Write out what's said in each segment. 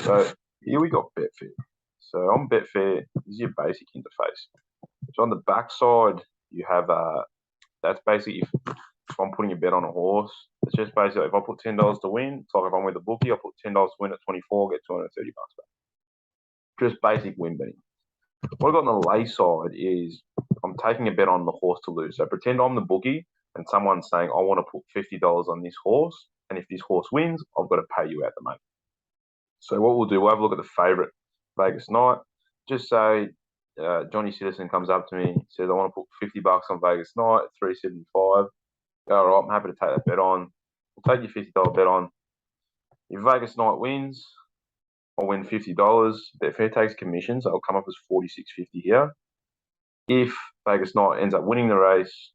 So here we got Betfair. So on Betfair, this is your basic interface. So on the back side, you have that's basically if I'm putting a bet on a horse, it's just basically if I put $10 to win, it's like if I'm with a bookie, I put $10 to win at 24, get 230 bucks back. Just basic win betting. What I got on the lay side is I'm taking a bet on the horse to lose. So pretend I'm the bookie and someone's saying I want to put $50 on this horse, and if this horse wins, I've got to pay you out the money. So what we'll do, we'll have a look at the favourite Vegas Night. Just say Johnny Citizen comes up to me, says I want to put 50 bucks on Vegas Night at 375. All right, I'm happy to take that bet on. We'll take your $50 bet on. If Vegas Night wins, I'll win $50. Betfair takes commission, so it'll come up as $46.50 here. If Vegas Night ends up winning the race,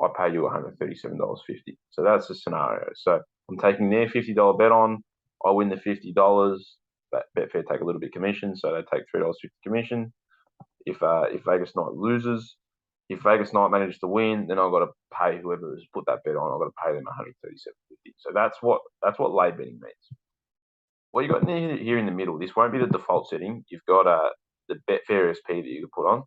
I pay you $137.50. So that's the scenario. So I'm taking their $50 bet on. I win the $50. That Betfair take a little bit commission, so they take $3.50 commission. If Vegas Night loses, if Vegas Night manages to win, then I've got to pay whoever has put that bet on. I've got to pay them $137.50. So that's what lay betting means. What you got here in the middle, this won't be the default setting. You've got the Betfair SP that you can put on.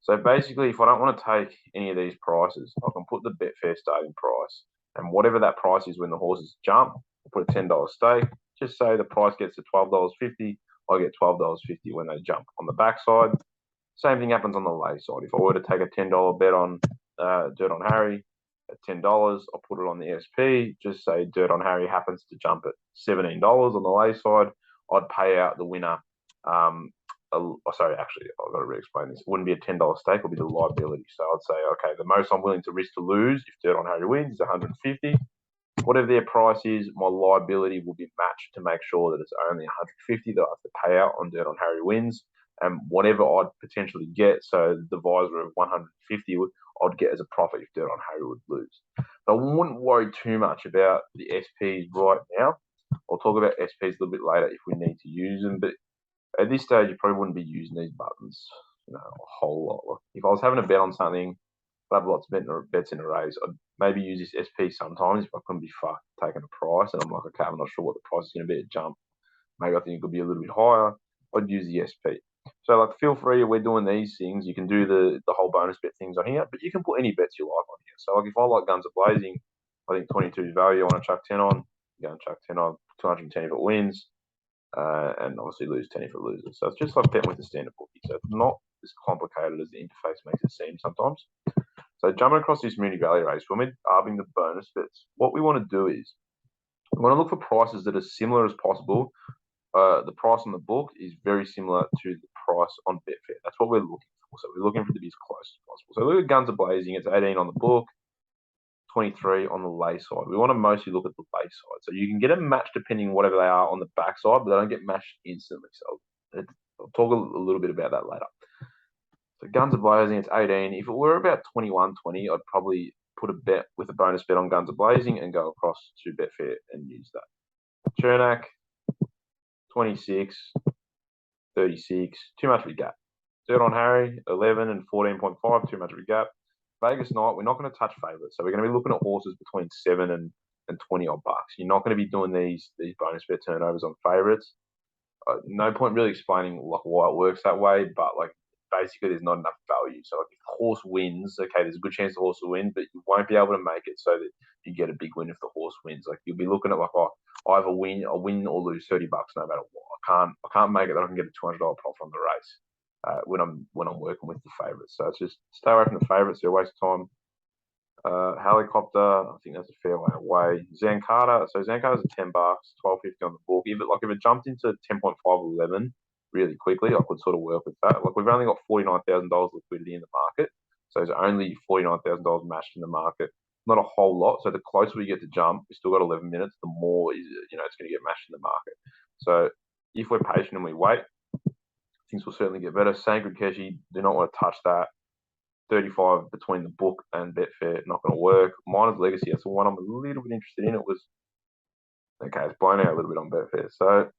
So basically, if I don't want to take any of these prices, I can put the Betfair starting price, and whatever that price is when the horses jump, I'll put a $10 stake. Just say the price gets to $12.50, I get $12.50 when they jump. On the backside, same thing happens on the lay side. If I were to take a $10 bet on Dirt on Harry at $10, I'll put it on the SP. Just say Dirt on Harry happens to jump at $17 on the lay side, I'd pay out the winner. Sorry, actually, I've got to re-explain this. It wouldn't be a $10 stake; it would be the liability. So I'd say, okay, the most I'm willing to risk to lose if Dirt on Harry wins is 150. Whatever their price is, my liability will be matched to make sure that it's only 150 that I have to pay out on Dirt on Harry wins. And whatever I'd potentially get, so the divisor of 150, I'd get as a profit if Dirt on Harry would lose. So I wouldn't worry too much about the SPs right now. I'll talk about SPs a little bit later if we need to use them, but at this stage, you probably wouldn't be using these buttons, a whole lot. If I was having a bet on something, I'd have lots of bets in a race, I'd maybe use this SP sometimes if I couldn't be fucked taking a price, and I'm like, okay, I'm not sure what the price is going to be at jump. Maybe I think it could be a little bit higher. I'd use the SP. So, like, feel free. We're doing these things. You can do the whole bonus bet things on here, but you can put any bets you like on here. So, like, if I like Guns Are Blazing, I think 22 is value. I want to chuck 10 on. Go and chuck 10 on. 210 if it wins. And obviously lose 10 if it loses. So it's just like betting with the standard bookie. So it's not as complicated as the interface makes it seem sometimes. So jumping across this Mooney Valley race, when we're arbing the bonus bets, what we want to do is we want to look for prices that are similar as possible. The price on the book is very similar to the price on Betfair. That's what we're looking for. So we're looking for it to be as close as possible. So look at Guns Are Blazing. It's 18 on the book, 23 on the lay side. We want to mostly look at the lay side. So you can get a match depending whatever they are on the back side, but they don't get matched instantly. So I'll talk a little bit about that later. So Guns Are Blazing, it's 18. If it were about 21, 20, I'd probably put a bet with a bonus bet on Guns Are Blazing and go across to Betfair and use that. Chernak, 26, 36, too much of a gap. Dirt on Harry, 11 and 14.5, too much of a gap. Vegas Night, we're not going to touch favourites. So we're going to be looking at horses between 7 and 20 odd bucks. You're not going to be doing these bonus bet turnovers on favourites. No point really explaining like why it works that way, but like basically there's not enough value. So like if the horse wins, okay, there's a good chance the horse will win, but you won't be able to make it so that you get a big win if the horse wins. Like you'll be looking at like, oh, I either win or lose $30 no matter what. I can't make it that I can get a $200 profit on the race. When I'm working with the favourites. So it's just stay away from the favourites, they're a waste of time. Helicopter, I think that's a fair way away. Zancada, so Zancada's at $10, $12.50 on the book. If it jumped into 10.5 or 11 really quickly, I could sort of work with that. Like we've only got $49,000 liquidity in the market, so there's only $49,000 matched in the market. Not a whole lot. So the closer we get to jump, we still got 11 minutes. The more it's going to get matched in the market. So if we're patient and we wait, things will certainly get better. Sacred Keshi, do not want to touch that. 35 between the book and Betfair, not going to work. Miner's Legacy, that's the one I'm a little bit interested in. It's blown out a little bit on Betfair. So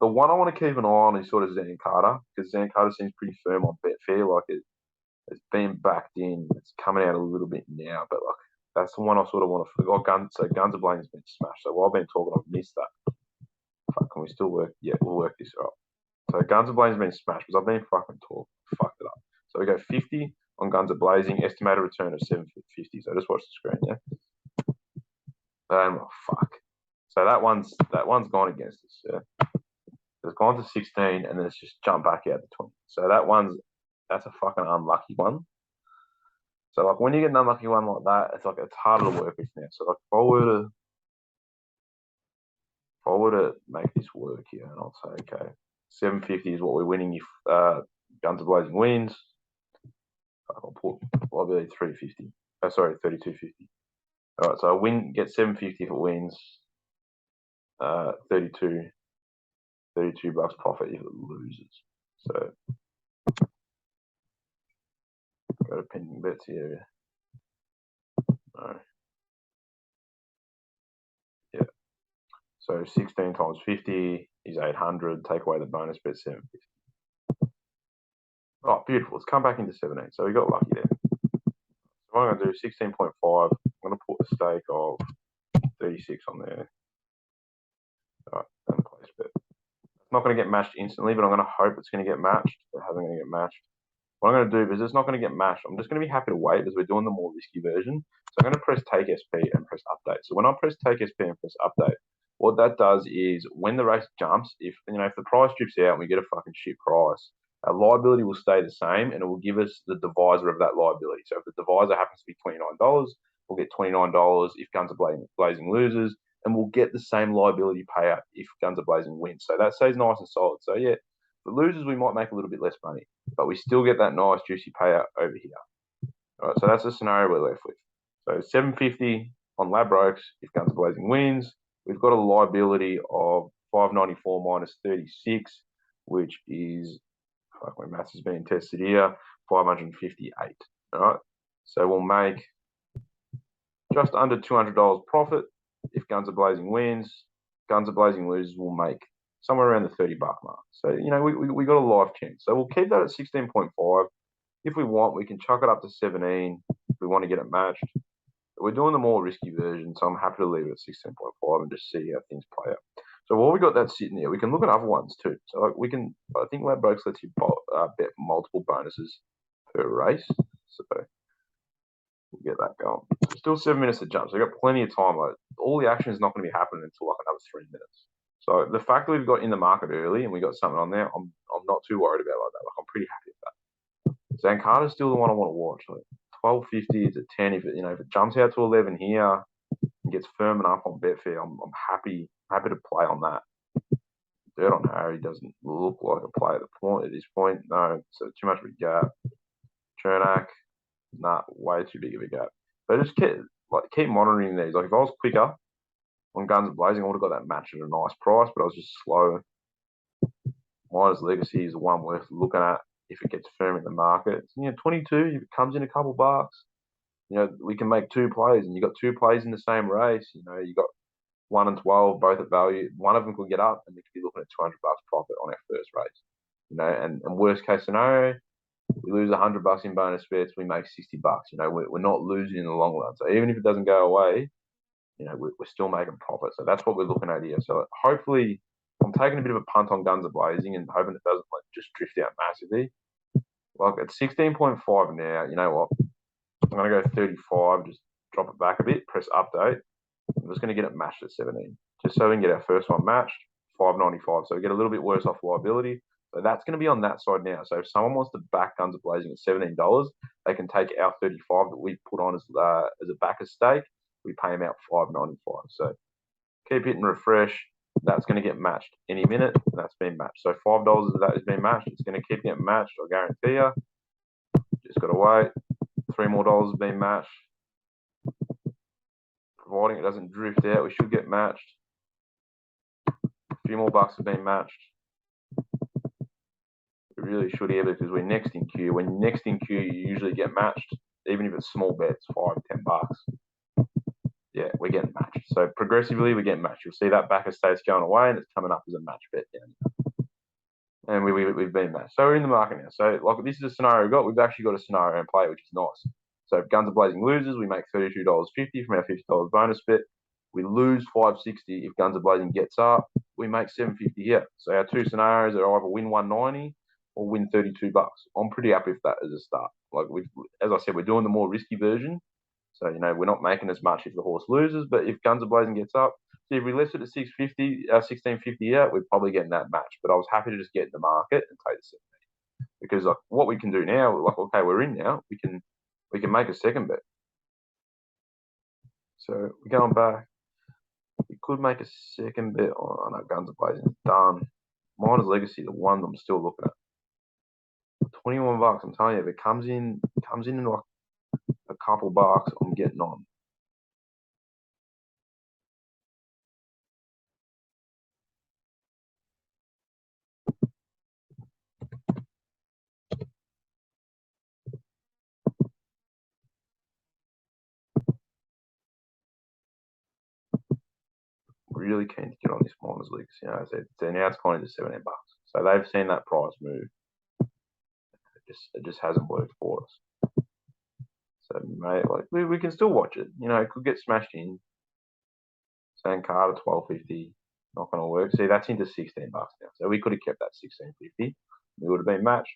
the one I want to keep an eye on is sort of Zancada, because Zancada seems pretty firm on Betfair. Like it's been backed in. It's coming out a little bit now, but like that's the one I sort of want to forget. Guns Are Blazing has been smashed. So while I've been talking, I've missed that. Fuck, can we still work? Yeah, we'll work this up. So Guns Blazing has been smashed because I've been fucking fucked it up. So we go 50 on Guns Blazing, estimated return of 750. So just watch the screen, yeah. Oh fuck. So that one's gone against us. Yeah. It's gone to 16 and then it's just jumped back out to 20. So that's a fucking unlucky one. So like when you get an unlucky one like that, it's harder to work with now. So like if I were to make this work here, and I'll say okay, 750 is what we're winning if Guns Blazing wins. I'll put liability 350. Oh, sorry, 3250. All right, so I get 750 if it wins. 32 bucks profit if it loses. So go to pending bets here. No. Yeah. So 16 times 50 is 800. Take away the bonus bet, 750. Oh, beautiful. It's come back into 17. So we got lucky there. So what I'm going to do, 16.5. I'm going to put a stake of 36 on there. All right, and place bet. It's not going to get matched instantly, but I'm going to hope it's going to get matched. It hasn't going to get matched. What I'm going to do, because it's not going to get matched, I'm just going to be happy to wait because we're doing the more risky version. So I'm going to press take SP and press update. So when I press take SP and press update, what that does is when the race jumps, if the price drips out and we get a fucking shit price, our liability will stay the same and it will give us the divisor of that liability. So if the divisor happens to be $29, we'll get $29 if Guns Blazing loses, and we'll get the same liability payout if Guns Blazing wins. So that stays nice and solid. So yeah, if it loses, we might make a little bit less money, but we still get that nice juicy payout over here. All right, so that's the scenario we're left with. So 750 on Ladbrokes if Guns Blazing wins. We've got a liability of 594 minus 36, which is, fuck, my maths is being tested here, 558. All right, so we'll make just under $200 profit if Guns Blazing wins. Guns Blazing loses, we'll make somewhere around the $30 mark. So, we got a life chance. So we'll keep that at 16.5. If we want, we can chuck it up to 17 if we want to get it matched. But we're doing the more risky version, so I'm happy to leave it at 16.5 and just see how things play out. So while we got that sitting there, we can look at other ones too. So I think Ladbrokes lets you bet multiple bonuses per race. So we'll get that going. So still 7 minutes to jump, so we've got plenty of time. Like, all the action is not going to be happening until like another 3 minutes. So the fact that we've got in the market early and we got something on there, I'm not too worried about like that. Like, I'm pretty happy with that. Zancada's still the one I want to watch. Like 12.50 to 10. If it jumps out to 11 here and gets firm enough on Betfair, I'm happy to play on that. Dirt on Harry doesn't look like a play at this point. No, so too much of a gap. Chernak, nah, way too big of a gap. But just keep monitoring these. Like if I was quicker on Guns Blazing, I would have got that match at a nice price, but I was just slow. Miners Legacy is the one worth looking at if it gets firm in the market. 22, if it comes in a couple bucks, we can make 2 plays, and you got 2 plays in the same race. You got 1 and 12, both at value. One of them could get up, and we could be looking at $200 profit on our first race. And worst case scenario, we lose $100 in bonus bets, we make $60. We're not losing in the long run. So even if it doesn't go away, we're still making profit. So that's what we're looking at here. So hopefully, I'm taking a bit of a punt on Guns Blazing and hoping it doesn't just drift out massively. Like at 16.5 now, you know what? I'm going to go 35, just drop it back a bit, press update. I'm just going to get it matched at 17, just so we can get our first one matched, 595. So we get a little bit worse off liability. So that's going to be on that side now. So if someone wants to back Guns Blazing at $17, they can take our 35 that we put on as a backer stake. We pay them out 595. So keep hitting refresh. That's going to get matched any minute. And that's been matched. So $5 of that has been matched. It's going to keep getting matched, I guarantee you. Just got to wait. $3 more has been matched. Providing it doesn't drift out, we should get matched. A few more bucks have been matched. We really should here because we're next in queue. When you're next in queue, you usually get matched, even if it's small bets, $5, $10. Yeah, we're getting matched. So progressively, we get matched. You'll see that backer state's going away, and it's coming up as a match bet down here. And we've been matched. So we're in the market now. So like this is a scenario we've got. We've actually got a scenario in play, which is nice. So if Guns Blazing loses, we make $32.50 from our $50 bonus bet. We lose 560 if Guns Are Blazing gets up. We make 750 here. So our two scenarios are either win 190 or win 32 bucks. I'm pretty happy with that as a start. Like as I said, we're doing the more risky version. So, we're not making as much if the horse loses, but if Guns Are Blazing gets up, see, if we left it at 650, 1650 out, we're probably getting that match. But I was happy to just get in the market and take the 780. Because like what we can do now, like, okay, we're in now, we can make a second bet. So we're going back. We could make a second bet on our Guns Are Blazing. Done. Miner's Legacy, the one I'm still looking at. 21 bucks, I'm telling you, if it comes in like a couple bucks, I'm getting on. Really keen to get on this Miners League. So now it's kind of just 17 bucks. So they've seen that price move. It just hasn't worked for us. So mate, like we can still watch it. It could get smashed in. Same card at 12.50. Not going to work. See, that's into 16 bucks now. So we could have kept that 16.50. We would have been matched.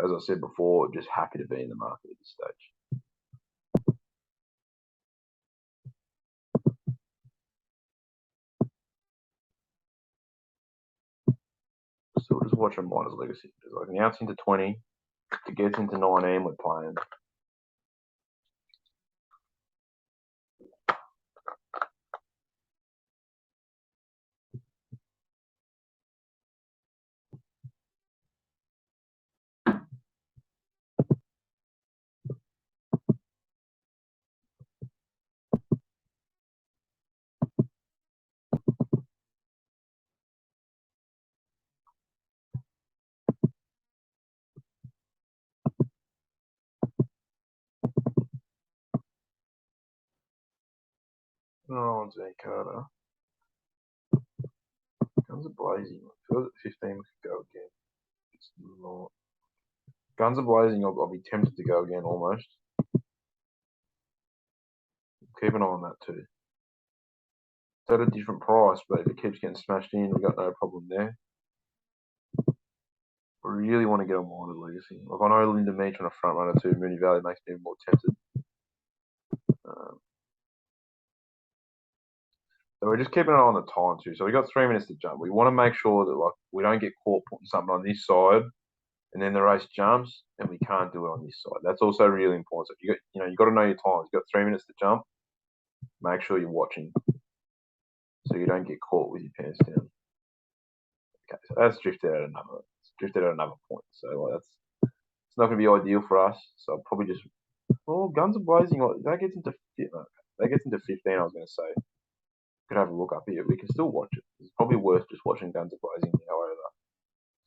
As I said before, just happy to be in the market at this stage. Still just watching Miners Legacy. Like now it's into 20. It gets into 19. We're playing. Oh, Zen Carter. Guns Are Blazing. I feel that 15 we could go again. It's not. Guns Are Blazing, I'll be tempted to go again almost. Keep an eye on that too. It's at a different price, but if it keeps getting smashed in, we've got no problem there. I really want to get on Miners Legacy. Like I know Linda Meach on a front runner too. Mooney Valley makes me more tempted. So we're just keeping an eye on the time too. So we got 3 minutes to jump. We want to make sure that like we don't get caught putting something on this side, and then the race jumps and we can't do it on this side. That's also really important. So you got to know your times. You got 3 minutes to jump. Make sure you're watching, so you don't get caught with your pants down. Okay, so that's drifted at another point. So like, it's not going to be ideal for us. So I'll probably just Guns Are Blazing. Like, that gets into 15. I was going to say. Could have a look up here. We can still watch it. It's probably worth just watching Guns Are Blazing. However,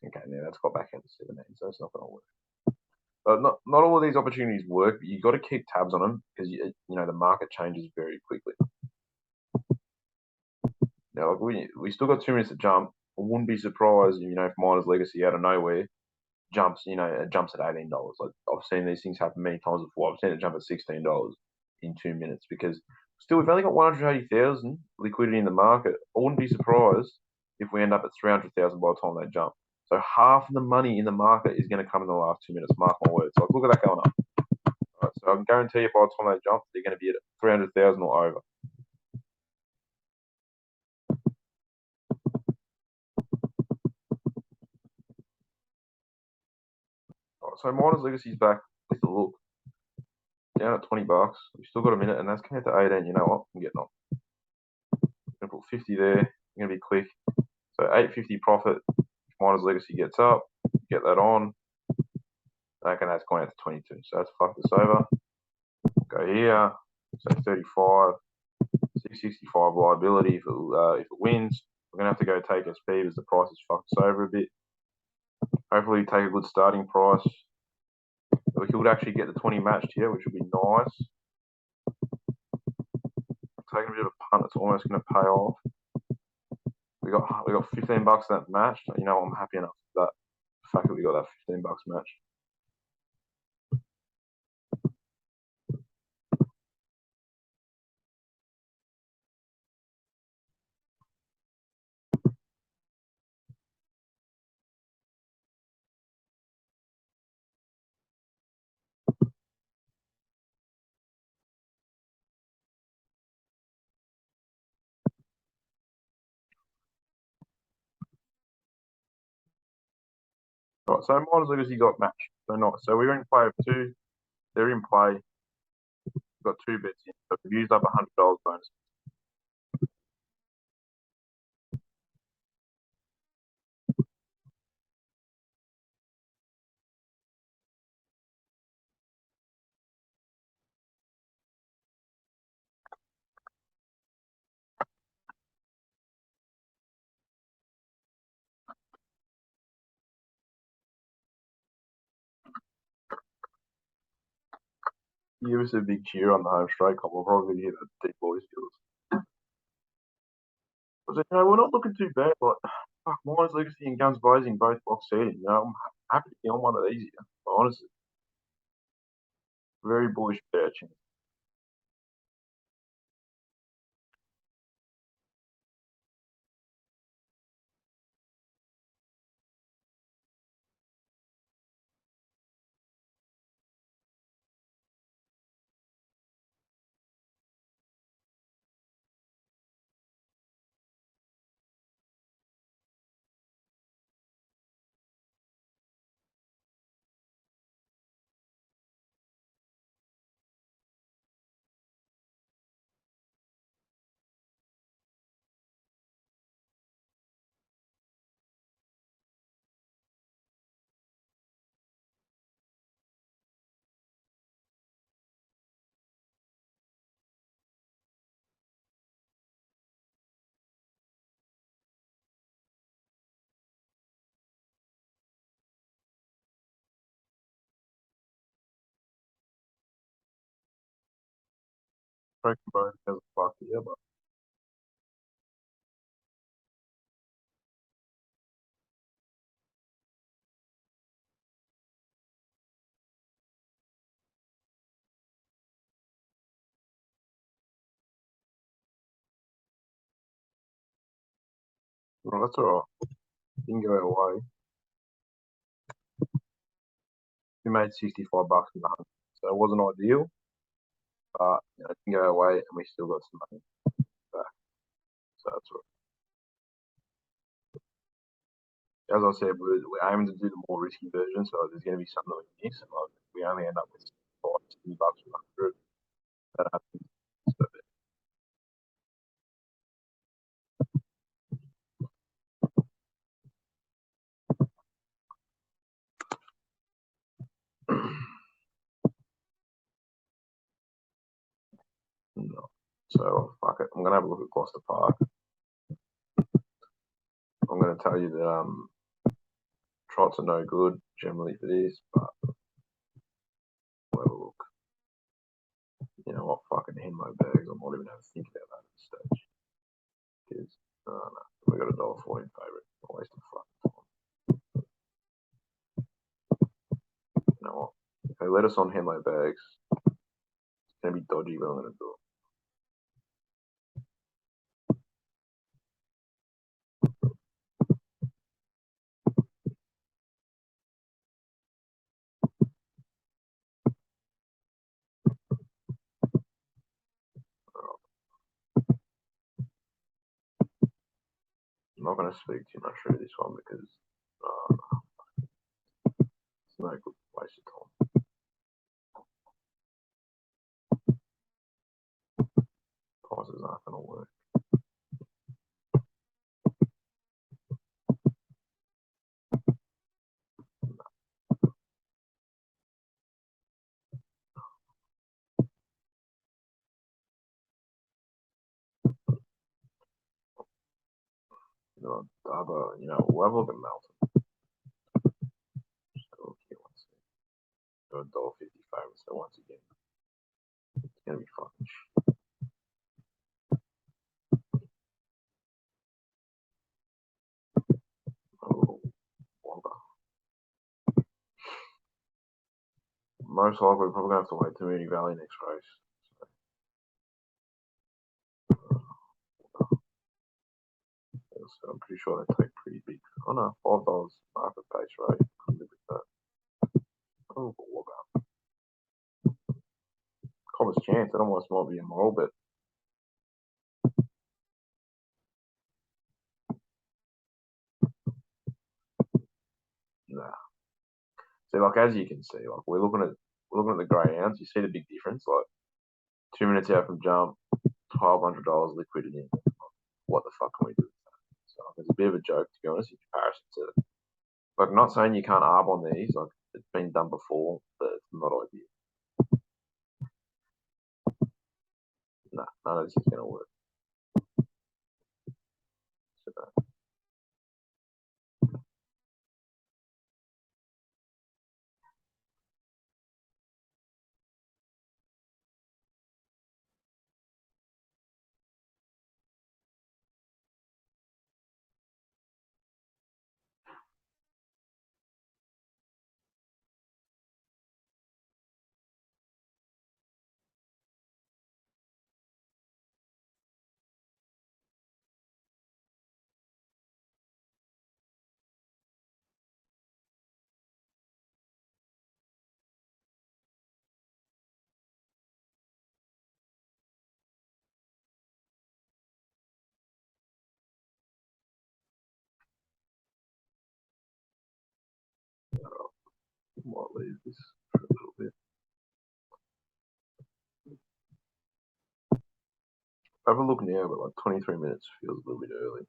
okay, now that's got back out to 17, so it's not going to work. But not all of these opportunities work. But you got to keep tabs on them because the market changes very quickly. Now, like we still got 2 minutes to jump. I wouldn't be surprised, if Miners Legacy out of nowhere jumps, it jumps at $18. Like I've seen these things happen many times before. I've seen it jump at $16 in 2 minutes because still we've only got 180,000 liquidity in the market. I wouldn't be surprised if we end up at 300,000 by the time they jump. So half of the money in the market is going to come in the last 2 minutes. Mark my words. So look at that going up. All right, so I can guarantee you by the time they jump, they're going to be at 300,000 or over. All right, so Miners Legacy's back with a look. Down at 20 bucks. We've still got a minute, and that's coming to 18. You know what? I'm getting on. I'm going to put 50 there. I'm going to be quick. So 850 profit. If Miners Legacy gets up, get that on. Okay, that's going out to 22. So that's fucked us over. Go here. So 35. 665 liability if it wins. We're going to have to go take SP because the price has fucked us over a bit. Hopefully take a good starting price. We could actually get the 20 matched here, which would be nice. Taking a bit of a punt, it's almost going to pay off. We got 15 bucks in that match. I'm happy enough with that. The fact that we got that 15 bucks match. Right, so Miners Legacy got matched. So nice. So we're in play of two. They're in play. We've got 2 bets in. So we've used up $100 bonus. Give us a big cheer on the home straight. We'll probably hit a deep boys skills. I said, we're not looking too bad, but fuck, Miners Legacy and Guns Blazing both box seating. I'm happy to be on one of these here. But honestly, very bullish bet chance. Breaking both has a fuck yeah, but well, that's alright. Didn't go away. We made $65 in the hunt, so it wasn't ideal, but it didn't go away, and we still got some money back. So that's right. As I said, we're aiming to do the more risky version, so there's going to be something that we miss, and we only end up with $60 from 100. That happens. No. So fuck it. I'm gonna have a look at Gloucester Park. I'm gonna tell you that trots are no good generally for this, but we'll have a look. You know what? Fucking Henlo bags. I'm not even having to think about that at this stage. Because no, we got $1.40 in favourite. A waste of fucking time. You know what? If they let us on Henlo bags, it's gonna be dodgy, but I'm gonna do it. I'm not gonna speak too much through this one because it's no good waste of time. Prices aren't gonna work. You know, Dubbo, we'll have a look at Melton. Just have a look here once. Got $1.50 favourite, so once again, it's gonna be fucking shit. Oh, Wonga. Most likely, we're probably gonna have to wait to Mooney Valley next race. So I'm pretty sure they take pretty big. Oh no, $5 market base rate. Couldn't live with that. Oh, Wonga. Copper's chance. That almost might be a moral bet. Nah. See, like as you can see, like we're looking at the grey ounce. You see the big difference. Like 2 minutes out from jump, $1,200 liquidity. What the fuck can we do with that? So it's a bit of a joke, to be honest, in comparison to. Like, I'm not saying you can't arb on these. Like, it's been done before, but it's not ideal. Nah, none of this is gonna work. So, might leave this for a little bit. Have a look now, but like 23 minutes feels a little bit early.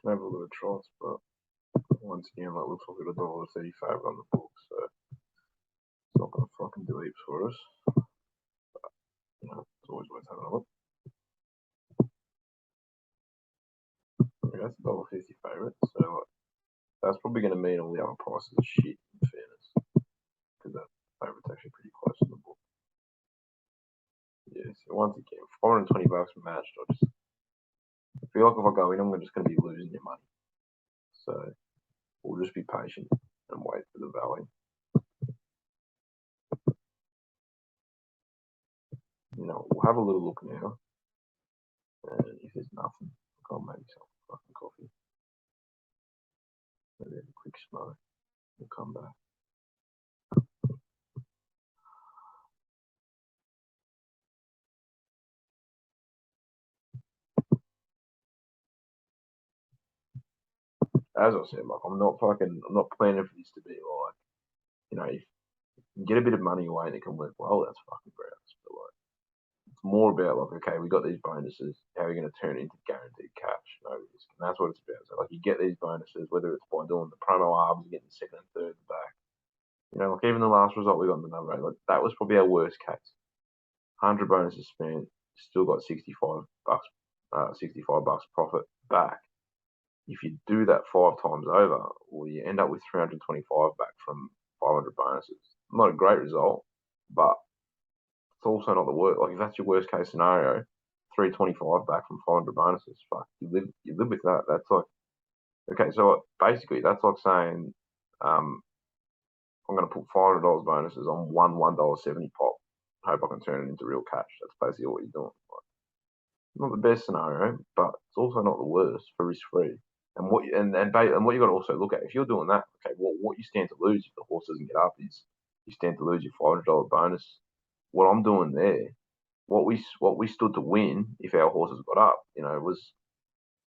Can have a look at trots, but once again, that looks like $1.35 on the book, so it's not gonna fucking do heaps for us. But, you know, it's always worth having a look. Okay, that's $1.50 favourite, so like, that's probably gonna mean all the other prices are shit, in fairness, because that favourite's actually pretty close to the book. Yeah, so once again, $420 matched. I feel like if I go in, I'm just gonna be losing your money. So we'll just be patient and wait for the valley. You know, we'll have a little look now, and if there's nothing, I'll make myself a fucking coffee. Maybe have a quick smoke. We'll come back. As I said, like I'm not planning for this to be like, you know, if you get a bit of money away and it can work well, that's fucking great. But like, it's more about like, okay, we got these bonuses. How are we going to turn it into guaranteed cash? No risk, and that's what it's about. So like, you get these bonuses, whether it's by doing the promo arbs, you get the second and third back. You know, like even the last result we got in the number, like that was probably our worst case. 100 bonuses spent, still got $65, $65 profit back. If you do that 5 times over, well, you end up with 325 back from 500 bonuses. Not a great result, but it's also not the worst. Like if that's your worst case scenario, 325 back from 500 bonuses, fuck, you live with that. That's like, okay, so basically that's like saying, I'm going to put $500 bonuses on one $1.70 pop. Hope I can turn it into real cash. That's basically what you're doing. Like, not the best scenario, but it's also not the worst for risk free. And what you got to also look at, if you're doing that, okay, what you stand to lose if the horse doesn't get up is you stand to lose your $500 bonus. What I'm doing there, what we stood to win if our horses got up, you know, was,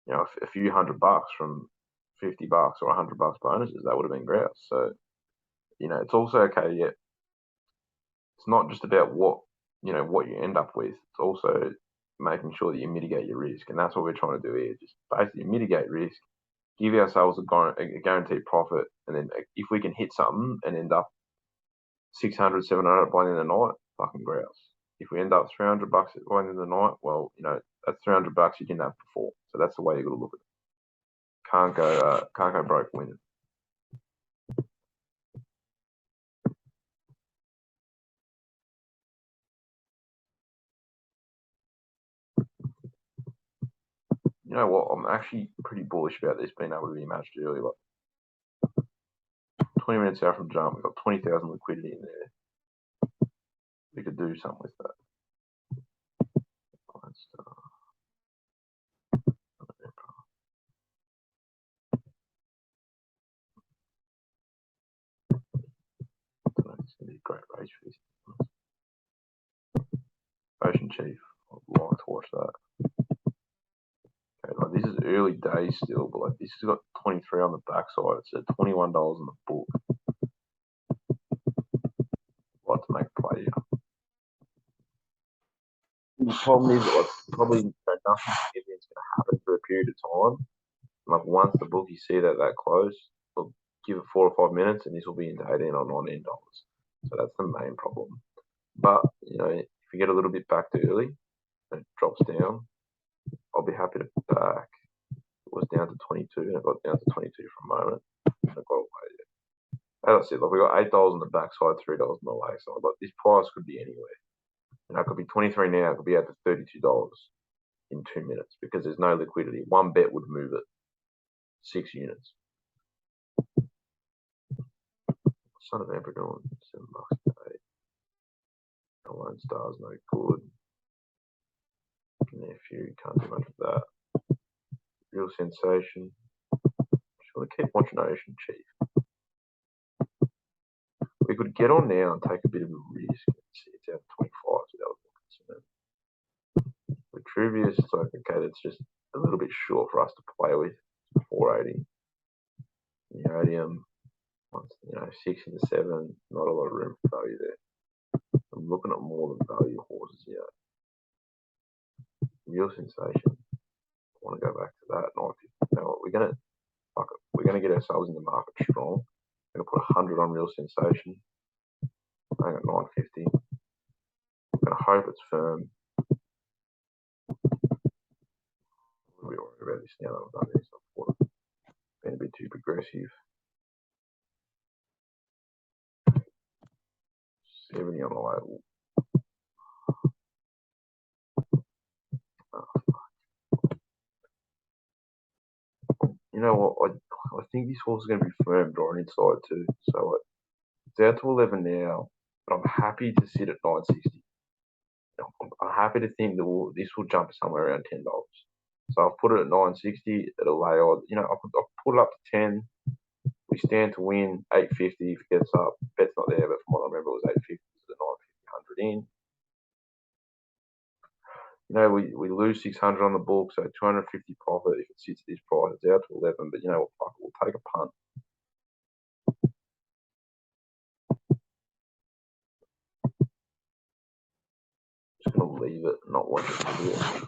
you know, a few $100 from $50 or $100 bonuses. That would have been grouse. So, you know, it's also okay. Yeah, it's not just about what you end up with. It's also making sure that you mitigate your risk, and that's what we're trying to do here. Just basically mitigate risk, give ourselves a guaranteed profit, and then if we can hit something and end up 600, 700 by the end of the night, fucking grouse. If we end up $300 by the end of the night, well, that's $300 you didn't have before. So that's the way you got to look at it. Can't go broke winning. You know what? I'm actually pretty bullish about this being able to be matched early. Like 20 minutes out from jump, we've got 20,000 liquidity in there. We could do something with that. It's going to be a great race for this. Ocean Chief, I'd like to watch that. Okay, like this is early days still, but like this has got 23 on the backside. It's at $21 on the book. I'd like to make a play here. The problem is that like, probably nothing significant is going to happen for a period of time. Like once the bookies see that close, they'll give it 4 or 5 minutes, and this will be into $18 or $19. So that's the main problem. But if we get a little bit backed early and it drops down, I'll be happy to back. It was down to 22, and it got down to 22 for a moment. And it got away. As I said, like we got $8 on the backside, $3 on the leg side. Like this price could be anywhere. It could be 23 now. It could be out to $32 in 2 minutes because there's no liquidity. One bet would move it 6 units. Son of Emperor doing $7 a day. Lone Star's no good. Nephew, can't do much with that. Real Sensation. Just want to keep watching Ocean Chief. We could get on now and take a bit of a risk. See, it's out 25, so that was more concerned. Vitruvius, it's like, okay, that's just a little bit short for us to play with. 480. Neodium, 6 into 7, not a lot of room for value there. I'm looking at more than value horses here. Real Sensation. I want to go back to that. You know what? We're gonna get ourselves in the market strong. We're gonna put 100 on Real Sensation. I got 950. I'm gonna hope it's firm. I'm worried about this now that I've done this. I thought it's been a bit too progressive. 70 on the label. You know what? I think this horse is going to be firm drawing inside too. So it's out to 11 now, but I'm happy to sit at 960. I'm happy to think that this will jump somewhere around $10. So I've put it at 960 at a lay odd. I could put it up to 10. We stand to win 850 if it gets up. Bet's not there, but from what I remember, it was 850 to the 950, 100 in. We lose 600 on the book, so 250 profit if it sits at this price. It's out to 11, but fuck, we'll take a punt. Just gonna leave it, not watch it for this.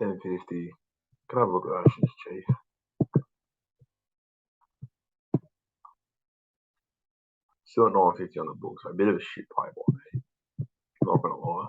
10.50. Can I have a look at Ocean's Chief? Still at 9.50 on the book, so a bit of a shit play by me. Not gonna lie.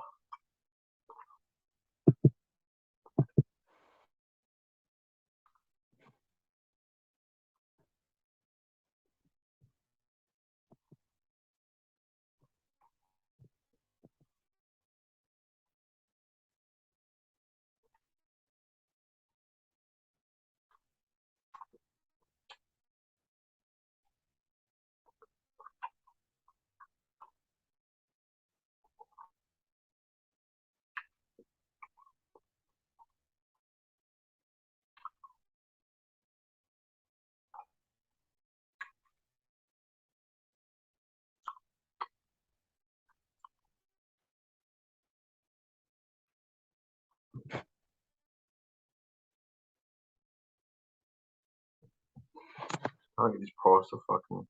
Can't get this price to fucking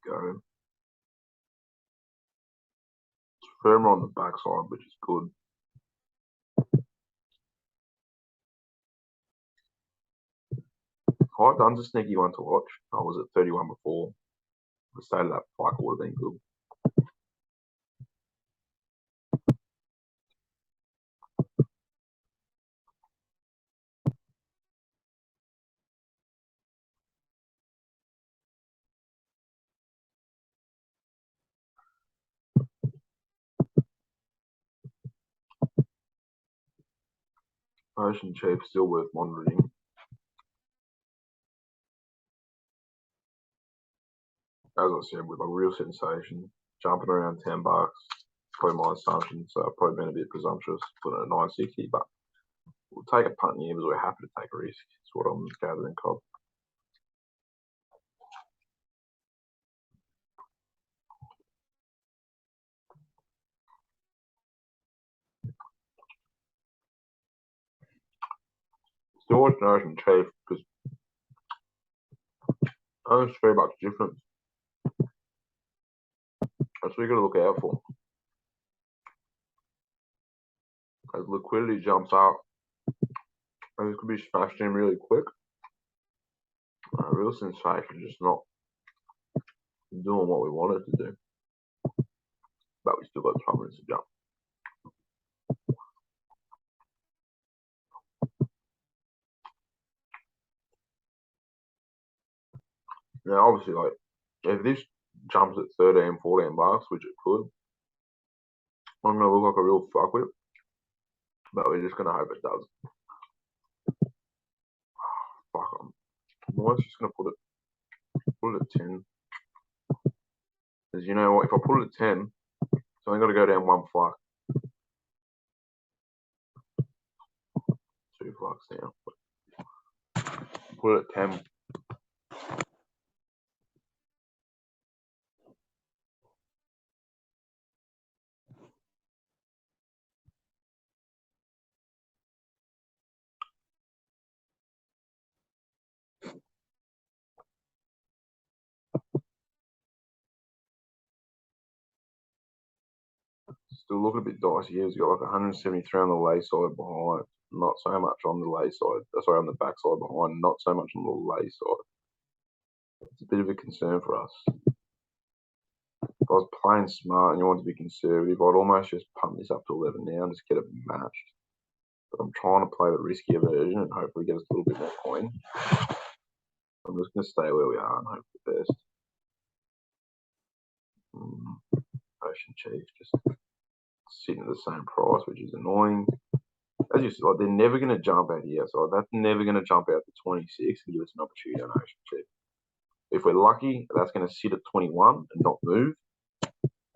go. It's firmer on the backside, which is good. High Dun's a sneaky one to watch. I was at 31 before. The state of that fuck would have been good. Ocean Chief still worth monitoring. As I said, with a real sensation, jumping around $10, probably my assumption. So I've probably been a bit presumptuous, putting it at 9.60, but we'll take a punt here because we're happy to take a risk. That's what I'm gathering, Cobb. Still watching Ocean Chief because only $3 difference. That's what you got to look out for. As liquidity jumps up, and this could be smashed in really quick. Real sensation, just not doing what we wanted to do. But we still got 12 minutes to jump. Now, obviously, like, if this jumps at 13, 14 bucks, which it could, I'm going to look like a real fuckwit. But we're just going to hope it does. Fuck, I'm just going to put it at 10. Because you know what, if I put it at 10, it's only got to go down one fuck. 2 fucks now. Put it at 10. Still looking a bit dicey here. He's got like 173 on the lay side behind. Not so much on the lay side. Sorry, on the back side behind. Not so much on the lay side. It's a bit of a concern for us. If I was playing smart and you want to be conservative, I'd almost just pump this up to 11 now and just get it matched. But I'm trying to play the riskier version and hopefully get us a little bit more coin. I'm just going to stay where we are and hope for the best. Ocean Chief just sitting at the same price, which is annoying. As you said, like, they're never going to jump out here, so that's never going to jump out to 26 and give us an opportunity on Ocean Chief. If we're lucky, that's going to sit at 21 and not move,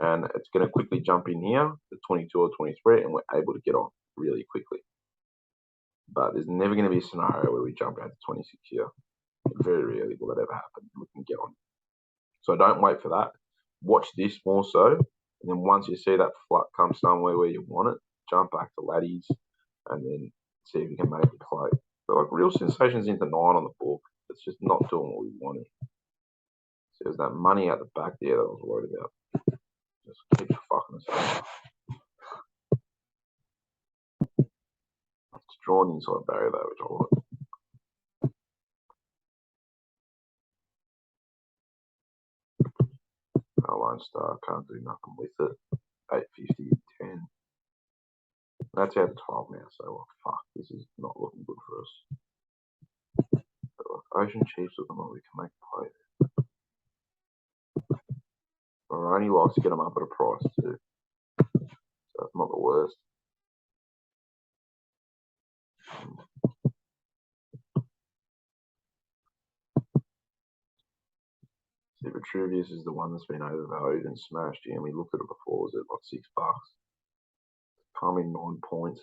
and it's going to quickly jump in here to 22 or 23, and we're able to get on really quickly. But there's never going to be a scenario where we jump out to 26 here. Very rarely will that ever happen. We can get on. So don't wait for that. Watch this more so, and then once you see that flat come somewhere where you want it, jump back to laddies, and then see if you can make a play. But like real sensations into 9 on the book. It's just not doing what we wanted. So there's that money out the back there that I was worried about. Just keep fucking us up. It's drawn inside barrier though, which I like. Lone Star, can't do nothing with it. 850, 10. That's out of 12 now, so well, fuck, this is not looking good for us. But like, Ocean Chiefs looking like we can make a play there. Moroni likes to get them up at a price too, so it's not the worst. See, Vitruvius is the one that's been overvalued and smashed here, and we looked at it before. Was it like $6? Come in 9 points.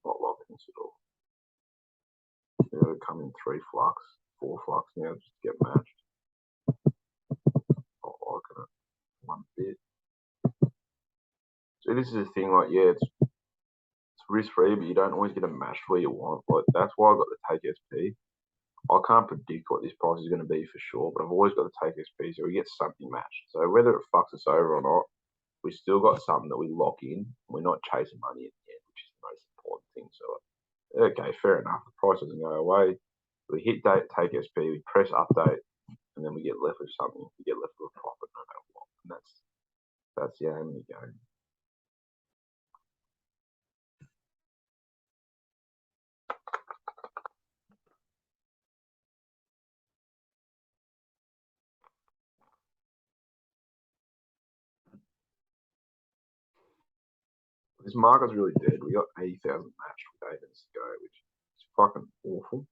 Not liking this at all. Yeah, come in 3 flux, 4 flux now just to get matched. Not liking it one bit. So this is the thing, like, yeah, it's risk free, but you don't always get a match where you want. Like, that's why I got the take SP. I can't predict what this price is going to be for sure, but I've always got to take SP so we get something matched. So whether it fucks us over or not, we still got something that we lock in. We're not chasing money at the end, which is the most important thing. So, okay, fair enough. The price doesn't go away. We hit take SP, we press update, and then we get left with something. We get left with a profit no matter what. And that's the aim of the game. This market's really dead. We got 80,000 matched with 8 minutes to go, which is fucking awful.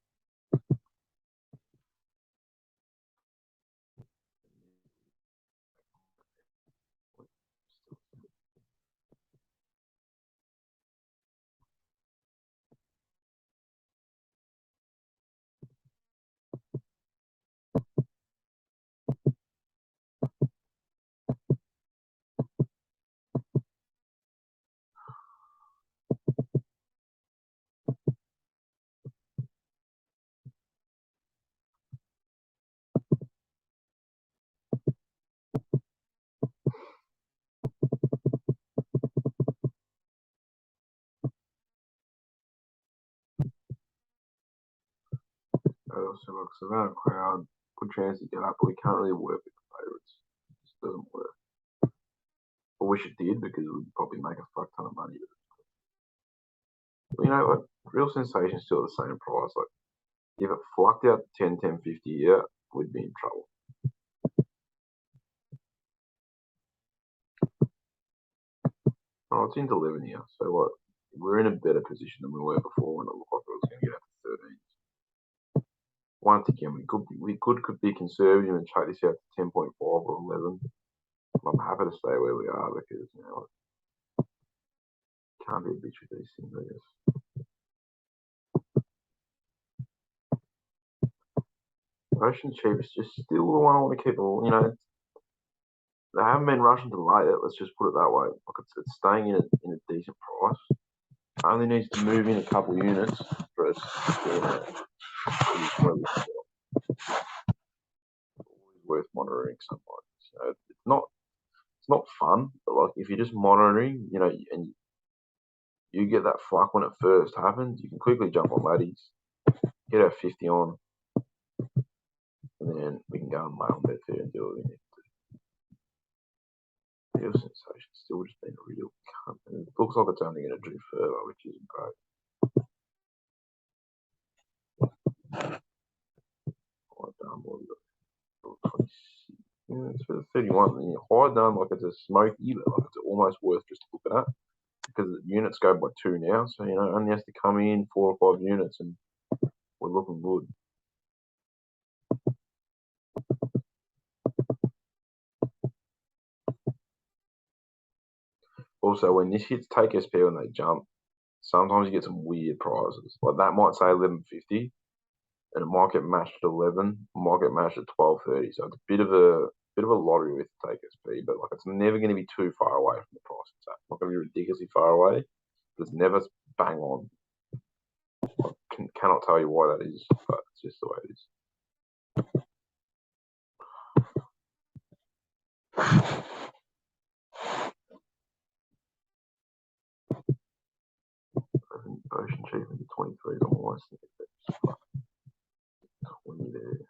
So look, Savannah crowd, good chance to get up, but we can't really work with the favourites. It just doesn't work. I wish it did because we'd probably make a fuck ton of money. But you know, like, Real Sensation's still at the same price. Like, if it flucked out 10, 10, 50 here, we'd be in trouble. Oh, it's into 11 here, so what? We're in a better position than we were before when it looked like it was going to get up to 13. Once again, we could be conservative and check this out to 10.5 or 11. I'm happy to stay where we are because, you know, can't be a bitch with these things, I guess. Ocean Chief is just still the one I want to keep. You know, they haven't been rushing to lay it. Let's just put it that way. Like it's staying in a decent price. Only needs to move in a couple units for us. Always worth monitoring sometimes. You know, it's not fun, but like if you're just monitoring, you know, and you get that fuck when it first happens, you can quickly jump on laddies, get our 50 on, and then we can go and lay on bed there and do what we need to do. Real Sensation still just been a real cunt. And it looks like it's only going to do further, which isn't great. High done, what we got? 26 minutes for the 31. And high done, like it's a smoky, but like it's almost worth just looking at because the units go by 2 now. So, you know, only has to come in 4 or 5 units and we're looking good. Also, when this hits take SP when they jump, sometimes you get some weird prizes. Like that might say 11.50, and it might get matched at 11, might get matched at 12.30. So it's a bit of a lottery with take SP, but like it's never going to be too far away from the price it's at. It's not going to be ridiculously far away, but it's never bang on. I cannot tell you why that is, but it's just the way it is. Ocean achievement to 23 on my list. 20 there.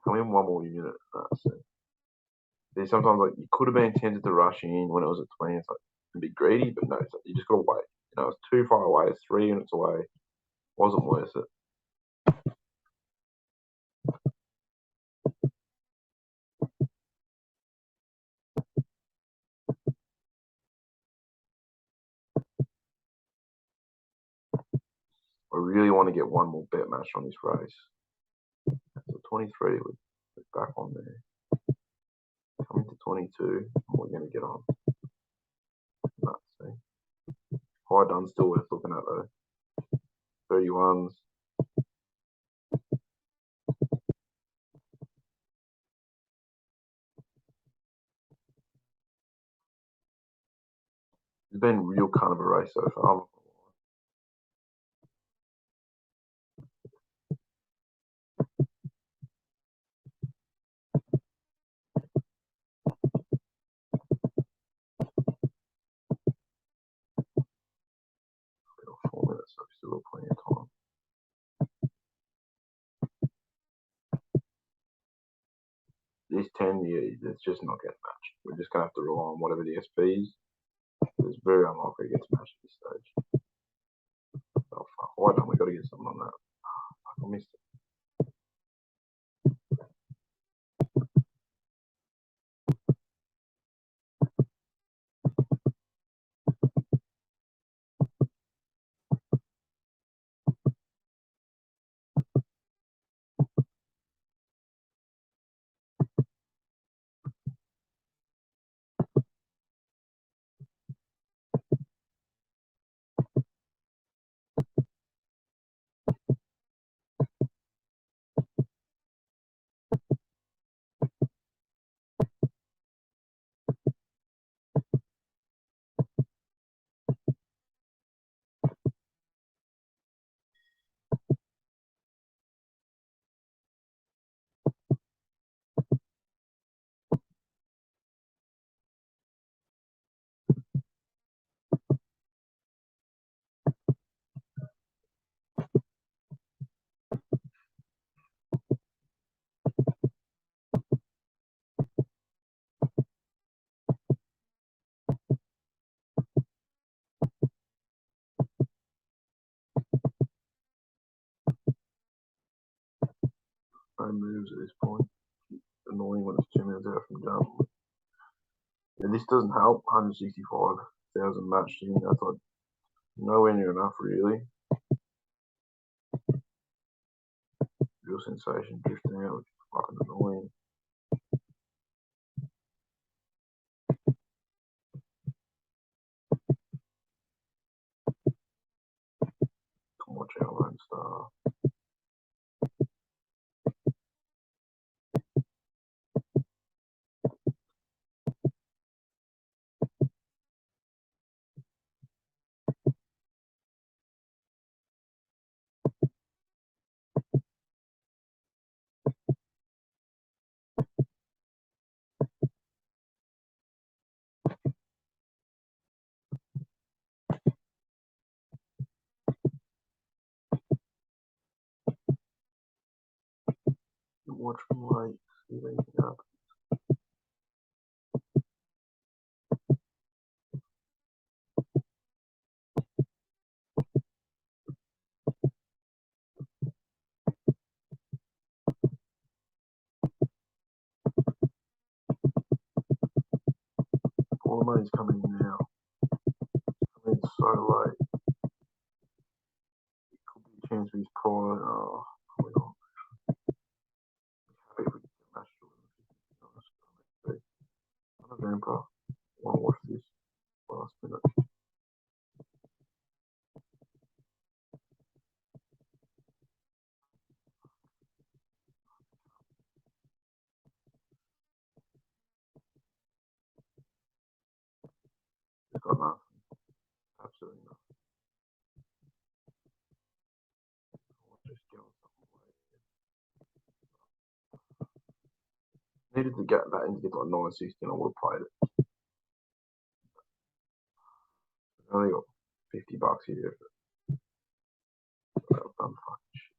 Come in one more unit. That's it. There's sometimes like you could have been tempted to rush in when it was at 20. It's like a bit greedy, but no, it's like, you just gotta wait. You know, it's too far away. It's 3 units away. Wasn't worth it. I really want to get one more bet match on this race. So 23, we're back on there. Coming to 22, we're going to get on. Let's see. High done still worth looking at though. 31s. It's been real kind of a race so far. Got 4 minutes, so still got plenty of time. This 10 years, it's just not getting matched. We're just going to have to rely on whatever the SPs. It's very unlikely it gets matched at this stage. Oh, fuck. Why don't we got to get something on that? I missed it. No moves at this point. Annoying when it's 2 minutes out from jump. Yeah, this doesn't help. 165,000 matched in. That's like nowhere near enough, really. Real sensation drifting out, which is fucking annoying. Watch out, Lone Star. Watch from right, see if anything happens. All the money's coming in now. I mean, so late. It could be a chance for his pride. Oh, probably not. Happy if we get matched to him. I'm a vampire. I want to watch this last minute. It's got nothing. Absolutely nothing. I'll just get on something later. Needed to get that in to get like 960 and I would have played it. I only got $50 here. Well, I'm fucking shit.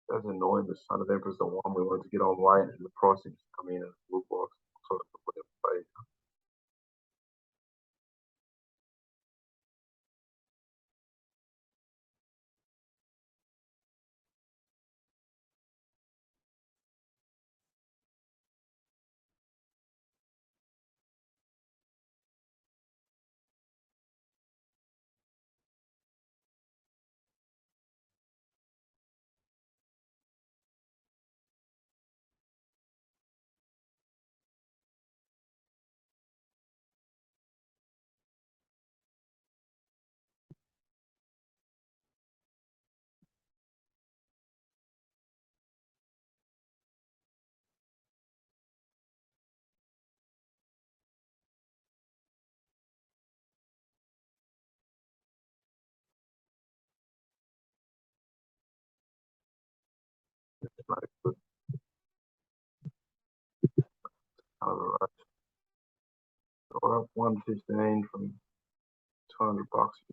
That's annoying. The son of them was the one we wanted to get on late, and the pricing just come in and look like sort of whatever pay. It's not a good color. Right? 115 from $200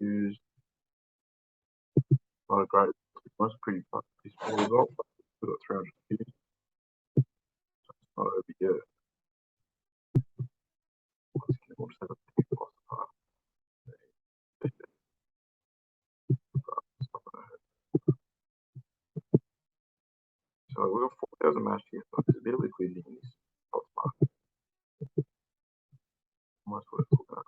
used. Not a great. That's pretty peaceful result. But we got 350. Not over yet. We'll just have a pick off the part. So we've got 4,000 match here. So there's a bit of liquidity in this spot market. Almost what it's looking at.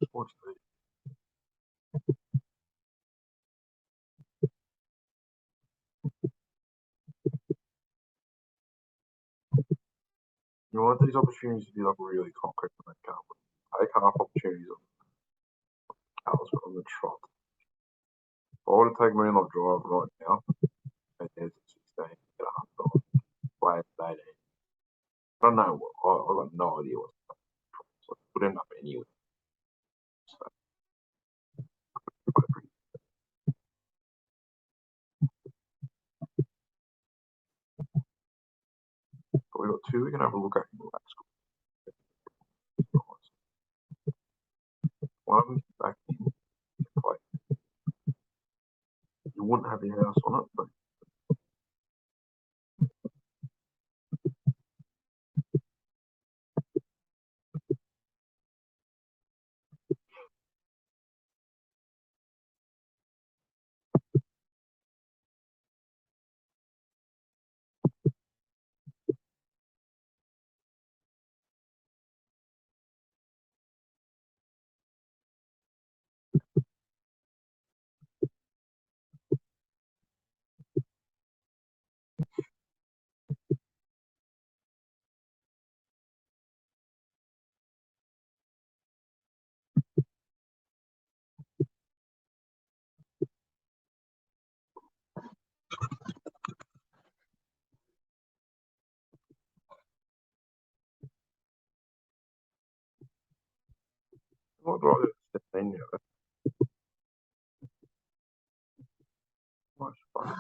Just watch the. You want these opportunities to be like really concrete when they come. Take half opportunities on cars on the trot. If I were to take Moonlight Drive right now, and there's a 16, get $100. Play it at 18. I don't know what. I've got no idea what's going on. So it could end up anywhere. So, but we've got two we can have a look at in the last school. One of them's back in. Like, you wouldn't have your house on it, but I'd rather 15 now. That's much fun.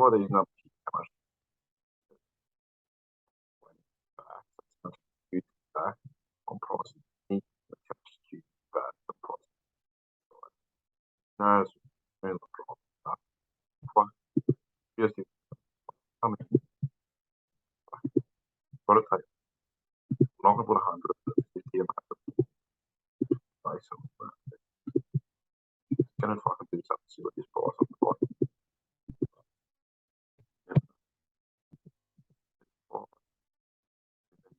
try these numbers. How much back? That's not huge back on price. Huge back on price. No, it's really not drop. Just how many? Got to take. I'm not gonna put 100, but 50 amount of base on that. Gonna fucking do something. See what this price on the bottom.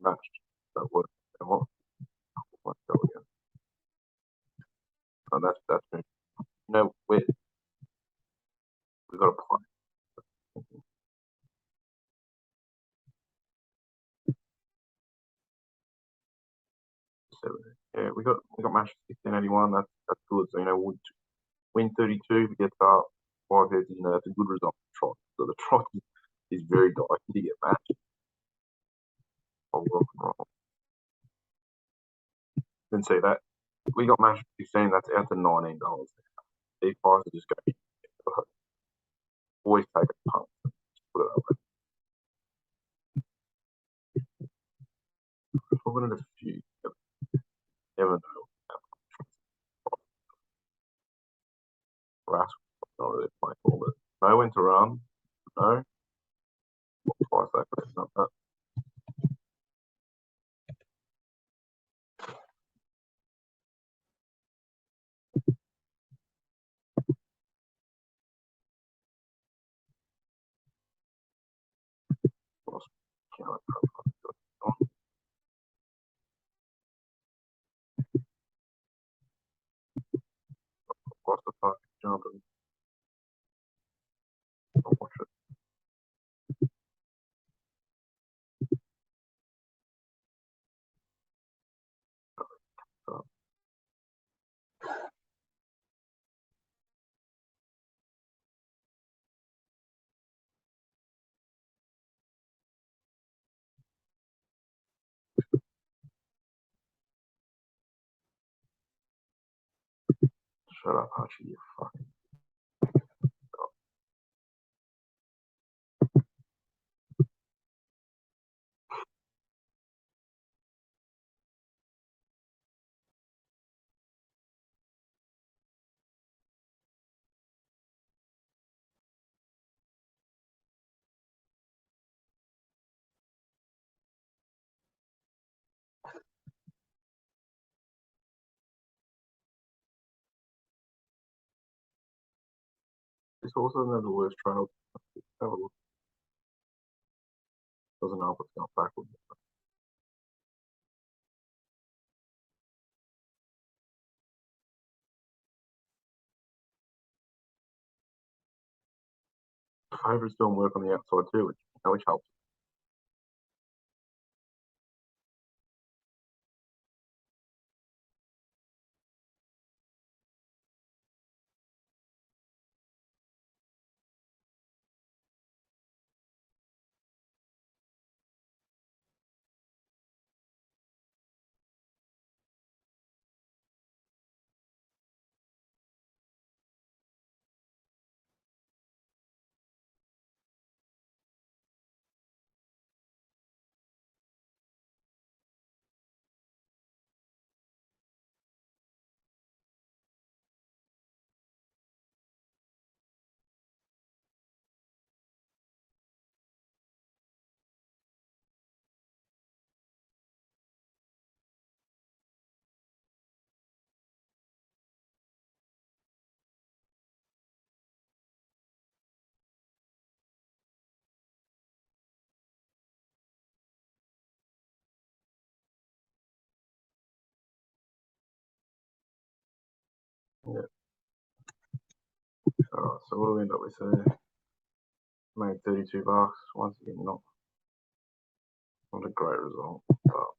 Matched. That would. And what go again? Oh, that's me. No, wait. We got a play. 7. Yeah, we got match 1681. That's good. So win 32. We get 5 heads. That's a good result. Trot. So the trot is very dicey to get matched. I'll rock and roll. Didn't see that. We got match 16. That's out to $19. These prices are just going. Always take a punt. Put it that way. We're going to a few. Never know. Rascal. Not really playing for, but know when to run. No. Twice that, but it's not that. What's the fuck? Jumping. I'll watch it. So, shut up, Archie, you fucking. This horse doesn't have the worst trail. Have a look. Doesn't know if it's going backwards. Favourite's doing work on the outside too, which helps. Yeah. Alright, so what do we end up with there? Made $32. Once again, not a great result, but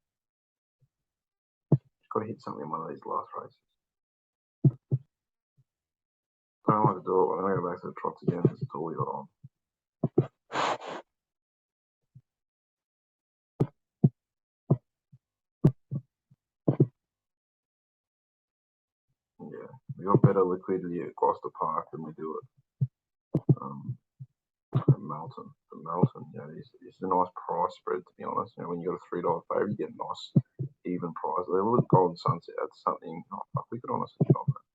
got to hit something in one of these last races. I don't like to do it. I'm going to go back to the trots again. That's all we got on. Yeah, we got better liquidity at Gloucester Park than we do at Melton. The Melton, you know, it's a nice price spread, to be honest. You know, when you got a $3 favourite, you get a nice even price level. Look, Golden Sunset, that's something. Oh, fuck, we could honestly get on that.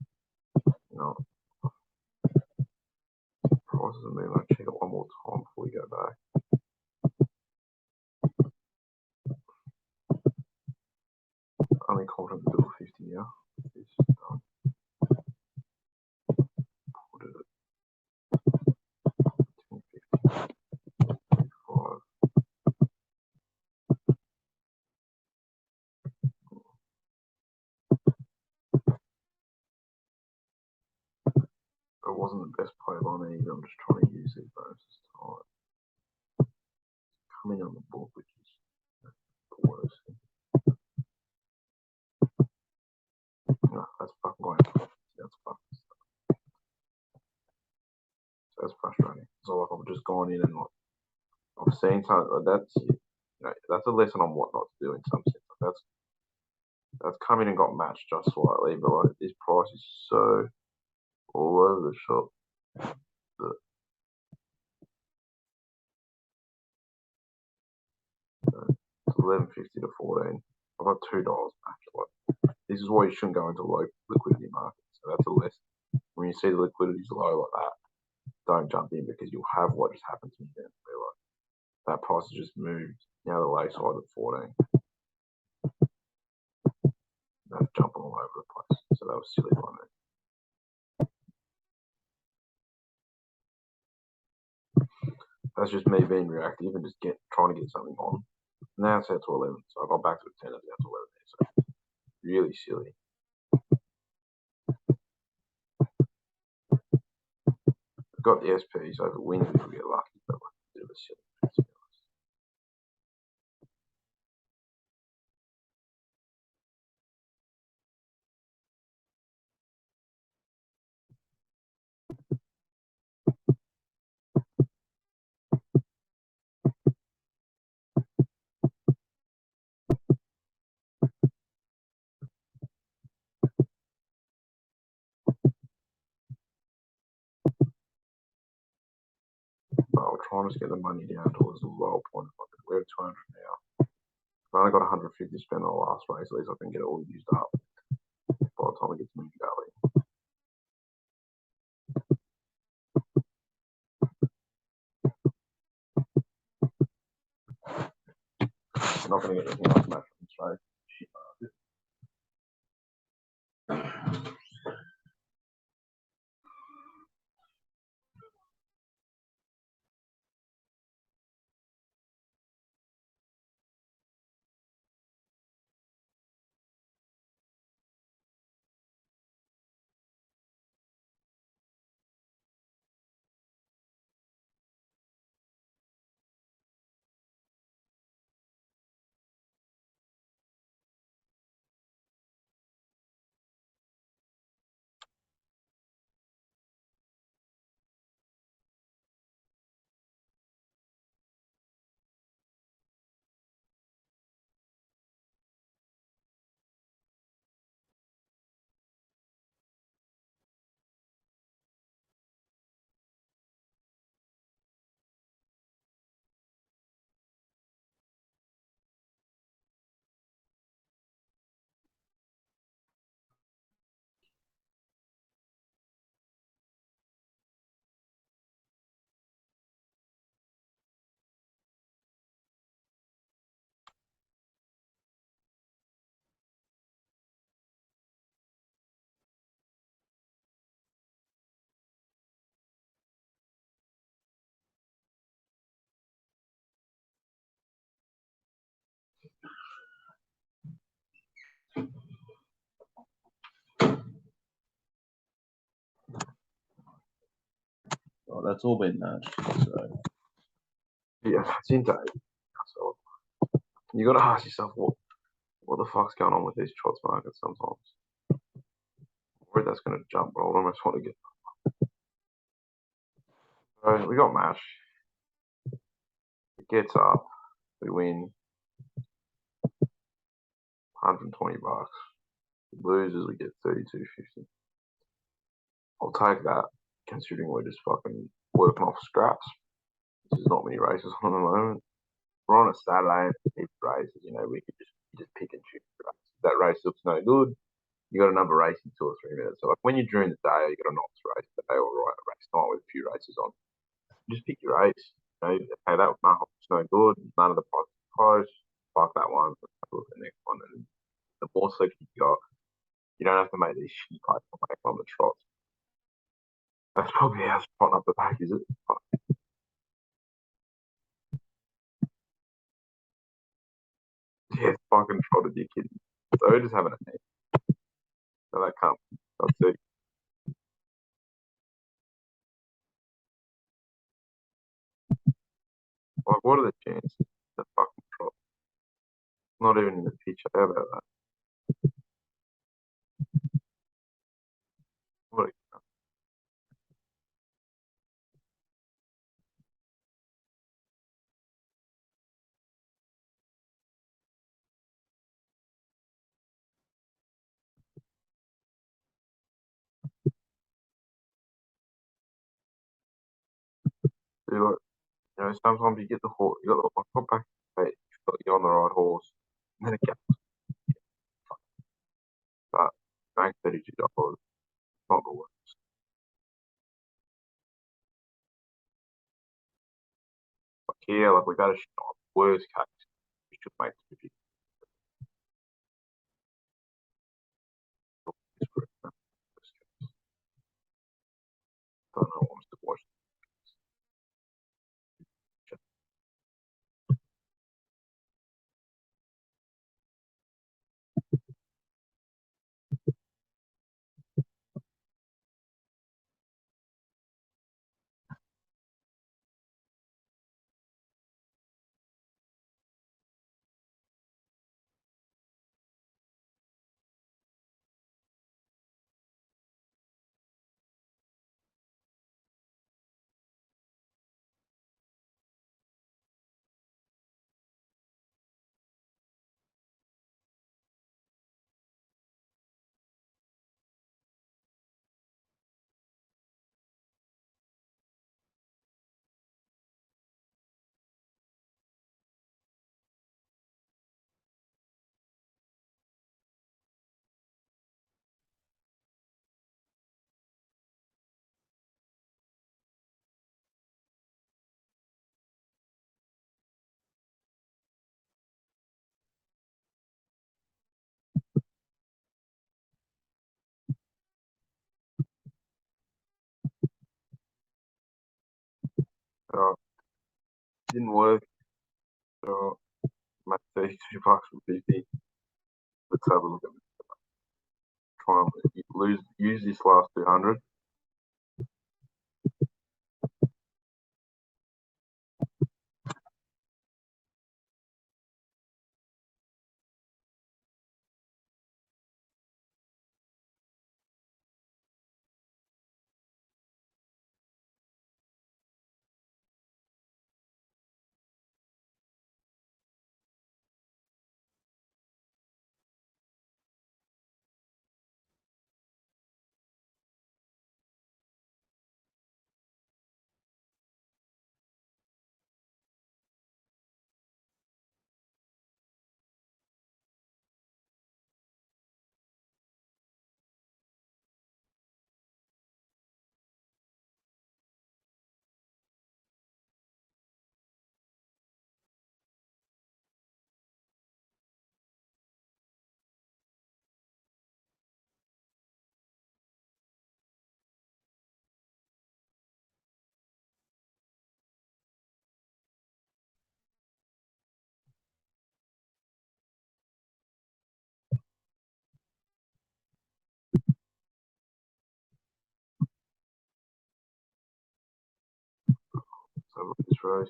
You know, prices are moving. I'll check it one more time before we go back. Only confident to do a 50 now. It's done. Put it at 1050. 25. It wasn't the best play by me, but I'm just trying to use these bonuses tight. Coming on the book, which is the worst thing. No, that's fucking going. That's fucking stuff. So that's frustrating. So like I've just gone in and like I've seen something like that's that's a lesson on what not to do in some sense. Like that's come in and got matched just slightly, but like this price is so all over the shop that it's 11.50 to 14. I've got $2 match. Like this is why you shouldn't go into low liquidity markets. So that's a lesson. When you see the liquidity's low like that, don't jump in because you'll have what just happened to me then. Where like that price has just moved. Now the lay side at 14. That's jumping all over the place. So that was silly by me. That's just me being reactive and just trying to get something on. Now it's out to 11, so I got back to a 10 and down to 11 there. So really silly. I've got the SP, so if it wins, we'll get lucky, but like a bit of a silly. To be honest. But I'll try and just get the money down towards the lower point. We're at 200 now. I've only got 150 to spend on the last race, at least I can get it all used up by the time it gets to Moon Valley. I'm not going to get anything else match from this race. Shit market. Well, that's all been matched. So yeah, it's in date. So you got to ask yourself what the fuck's going on with these trots markets sometimes. I'm worried that's going to jump, but I almost want to get. So we got match. It gets up. We win 120 bucks. It loses, we get 32.50. I'll take that, considering we're just fucking working off scraps. There's not many races on at the moment. We're on a Saturday, heaps of races. We could just pick and choose races. If that race looks no good, you got another race in 2 or 3 minutes. So like when you're during the day, you got a nice race the day or race night with a few races on. Just pick your race. Okay, that was no good. None of the prices close. Like that one. Let's have a look at the next one. And the more selection you got, you don't have to make these shitty plays on the trots. That's probably how spotting up the back, is it? Yeah, fucking trotted, you kidding. So we're just having a name. So that can't. That's it. Like, what are the chances? The fucking trot. Not even in the picture. How about that? What do like, sometimes you get the horse, you got the hop back, but you're on the right horse, and then it gets that. Bank $32. Not the worst. Like here, like we got a shot. Worst case, we should make 250. Don't know. I'm still watching. Didn't work. So made $32 from 50. Let's have a look at it. Try and use this last 200. So look at this race.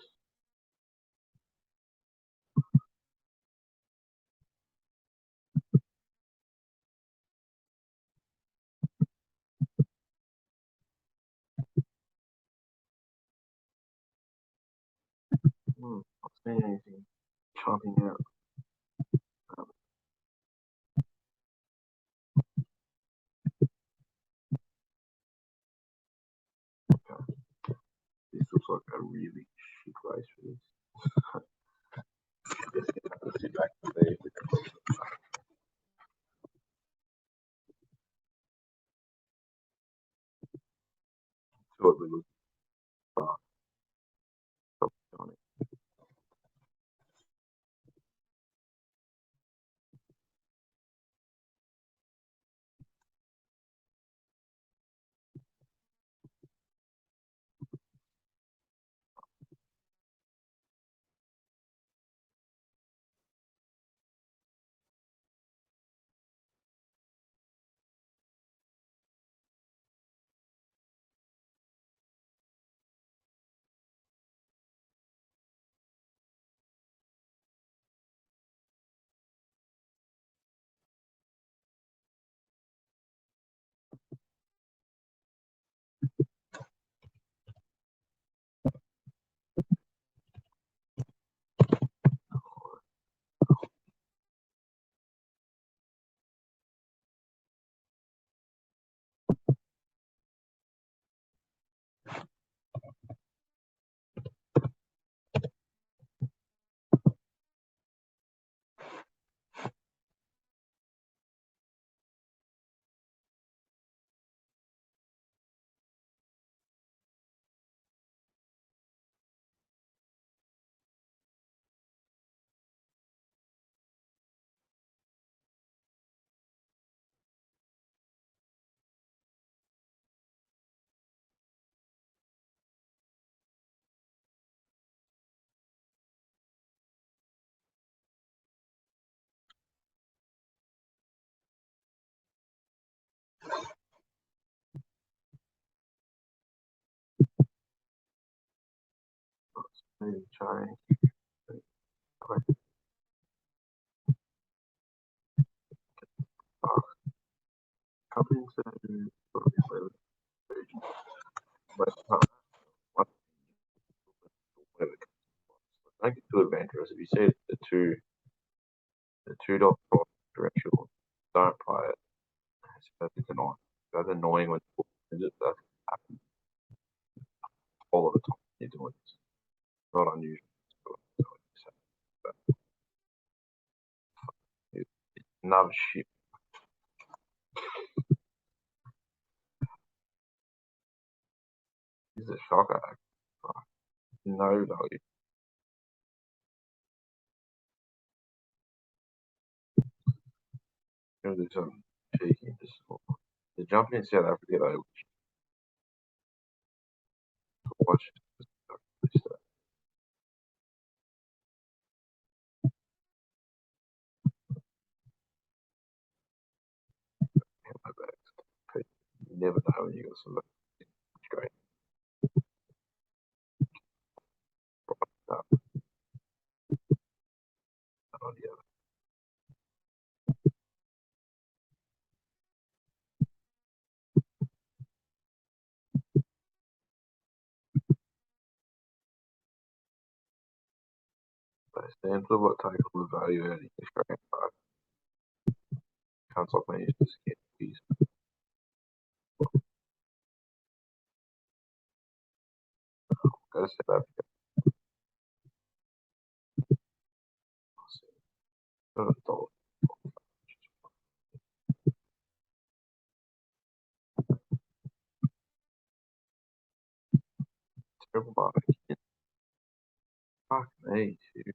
Not seeing anything jumping out. Okay. This looks like a really shit race for this. Just have to sit back and see if we can see what we look for. Maybe try. Coming to don't get too adventurous. If you see the $2 differential, don't play it. It's annoying. That's annoying when it just doesn't happen all of the time. You're doing this. It's not unusual. It's another shit. This is a shocker. No value. Gonna do some cheeky and just the jumping in South Africa though. Watch this. You never know when you got some great. They stand for what take all the value out of this grand card. Can't stop me just get these. Go to South Africa. $1. Terrible barbecue. Fuck me, dude.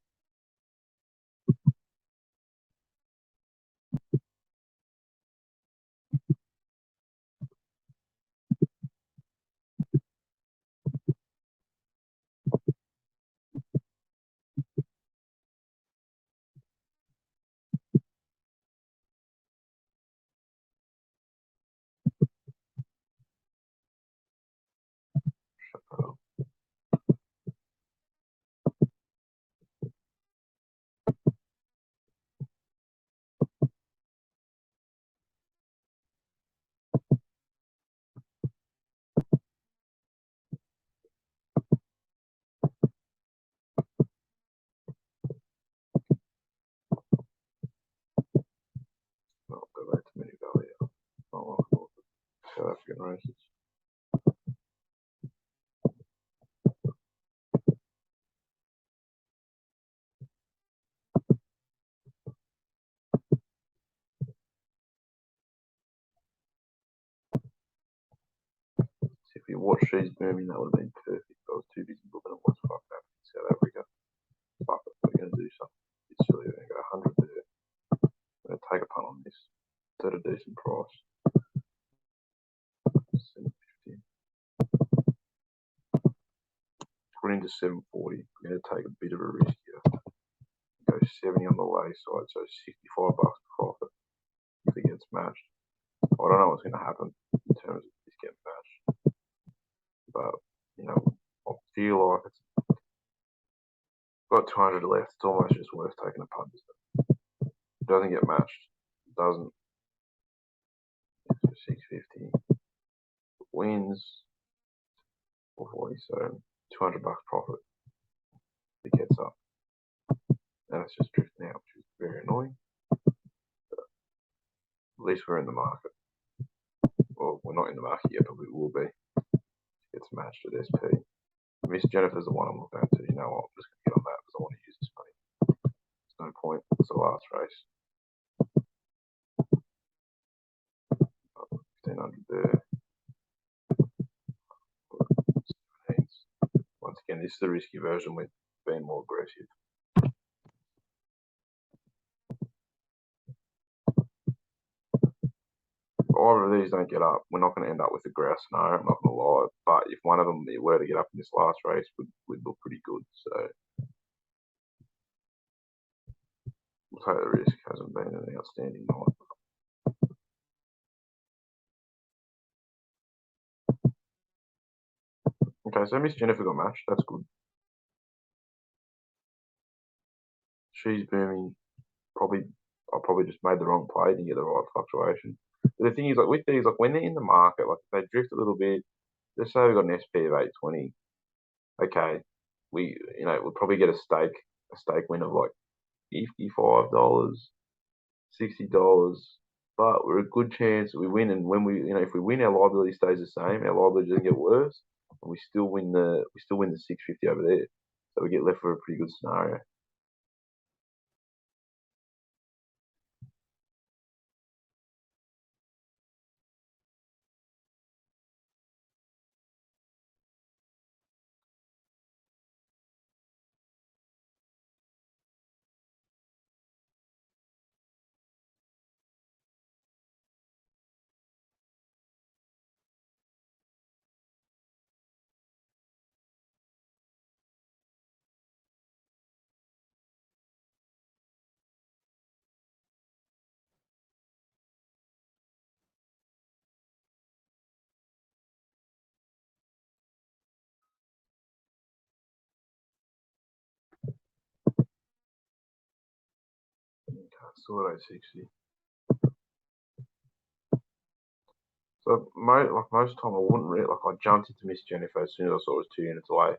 Shut up. Not go back to many value. Not one of the South African races. she's booming, that would have been perfect. I was too busy looking at what's fucked happening in South Africa. Fuck it, we're going to do something. It's silly, we're going to go 100 there. I'm going to take a punt on this. It's at a decent price. 750. Put into 740. I'm going to take a bit of a risk here. Go 70 on the lay side, so 65 bucks profit if it gets matched. I don't know what's going to happen in terms of this getting matched, but you know, I feel like it's got 200 left. It's almost just worth taking a punt. It doesn't get matched. It doesn't. It's 650. It wins 440, so 200 bucks profit. It gets up. And it's just drifting out, which is very annoying. But at least we're in the market. Well, we're not in the market yet, but we will be. It's matched at SP. Miss Jennifer's the one I'm looking at, so you know what, I'm just going to get on that because I want to use this money. There's no point. It's the last race. 1500 there. 17s. Once again, this is the risky version with being more aggressive. If either of these don't get up, we're not going to end up with a grouse scenario, I'm not going to lie. But if one of them were to get up in this last race, would look pretty good. So we'll take the risk. Hasn't been an outstanding night. Okay, so Miss Jennifer got matched. That's good. She's booming. I probably just made the wrong play, didn't get the right fluctuation. But the thing is, like with these, like when they're in the market, like if they drift a little bit, let's say we got an SP of 820. Okay, we'll probably get a stake win of like $55, $60. But we're a good chance that we win, and when if we win, our liability stays the same. Our liability doesn't get worse, and we still win the 650 over there. So we get left with a pretty good scenario. Still at 860. So most time I wouldn't really I jumped into Miss Jennifer as soon as I saw it was 2 units away.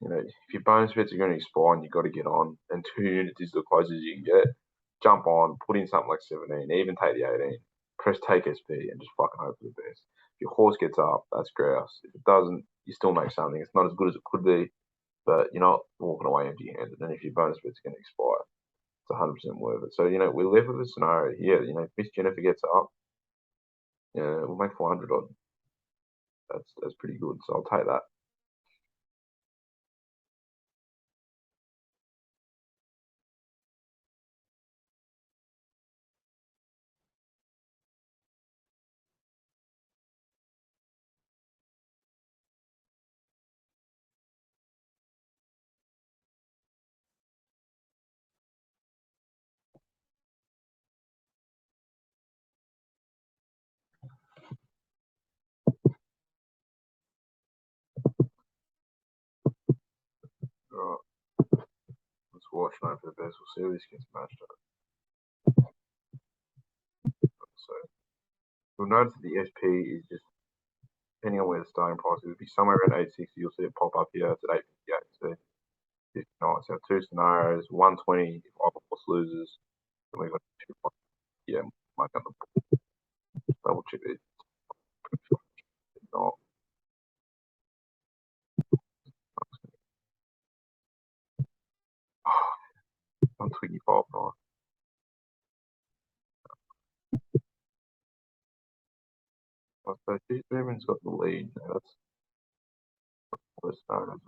If your bonus bets are going to expire and you've got to get on, and 2 units is the closest you can get, jump on, put in something like 17, even take the 18, press take SP, and just fucking hope for the best. If your horse gets up, that's grouse. If it doesn't, you still make something. It's not as good as it could be, but you're not walking away empty-handed. And if your bonus bet's going to expire, it's 100% worth it. So, we're left with a scenario here. If Miss Jennifer gets up, we'll make 400 odd. That's pretty good. So I'll take that. All right. Let's watch now for the best. We'll see how this gets matched up. So you'll notice that the SP is just depending on where the starting price is, it would be somewhere around 860. You'll see it pop up here. It's at 858. So 59. So 2 scenarios, 120 if either horse loses, then we've got 2 points. Yeah, might come the double chip it. Not 125 nice. So G-Streaming's got the lead. That's what it started.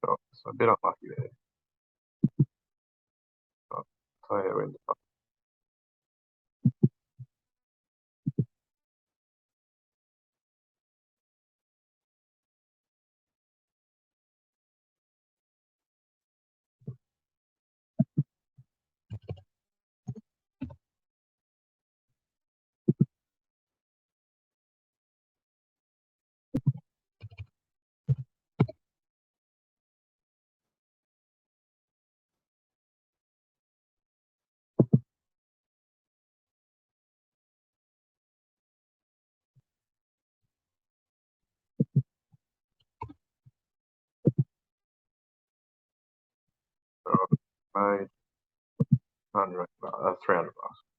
So a bit unlucky there. So yeah, we're in the top. So made 100, $300.